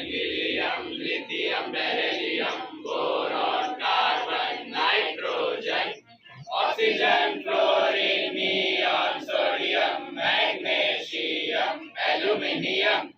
helium, lithium, beryllium, boron, carbon, nitrogen, oxygen, fluorine, neon, sodium, magnesium, aluminium,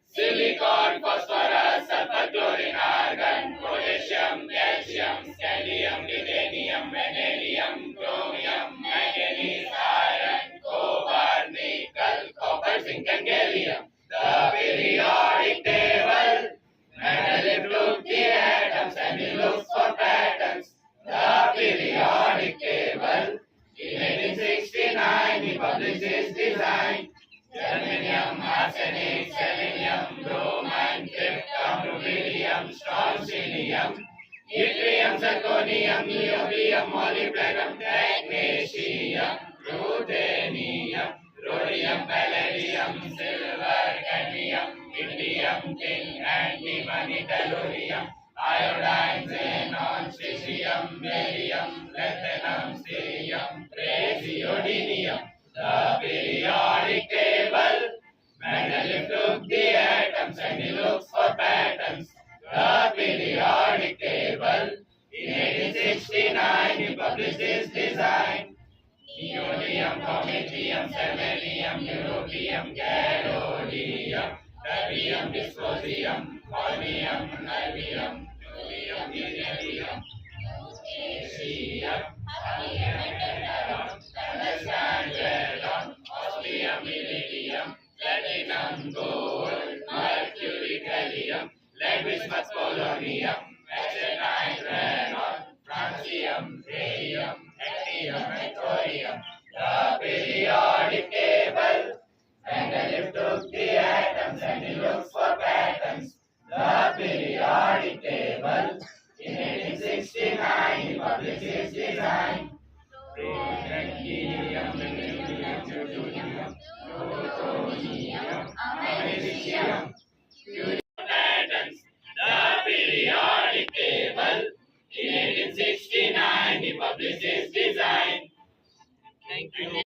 silicon, phosphorus, sulfur, chlorine, argon, potassium, calcium, scandium, titanium, vanadium, chromium, manganese, iron, cobalt, nickel, copper, zinc, and gallium. The periodic table, matter took the atoms and he looks for patterns. The periodic table, in 1869 he published his design. Germanium, arsenic, selenium, bromine, krypton, rubidium, strontium, yttrium, zirconium, niobium, molybdenum, magnesium, ruthenium, rhodium, palladium, silver, cadmium, indium, tin, antimony, tellurium, iodine, xenon, cesium, barium, platinum, cerium, praseodymium. The periodic table, Mendeleev took the atoms and he looks for patterns. The periodic table, in 1869 he published his design. Neodymium, promethium, selenium, europium, gadolinium, terbium, dysprosium, holmium, niobium, thulium, beryllium, cesium, tungsten, osmium, iridium, platinum, gold, mercury, gallium, lead, bismuth, polonium, aconite, xenon, francium, radium, actinium, and thorium. The periodic table, Mendeleev took the atoms and he looks for patterns. The periodic table, in 1869 he published his design. Helium, plutonium, americium, patterns. The periodic table, in 1869 he published his design. Thank you.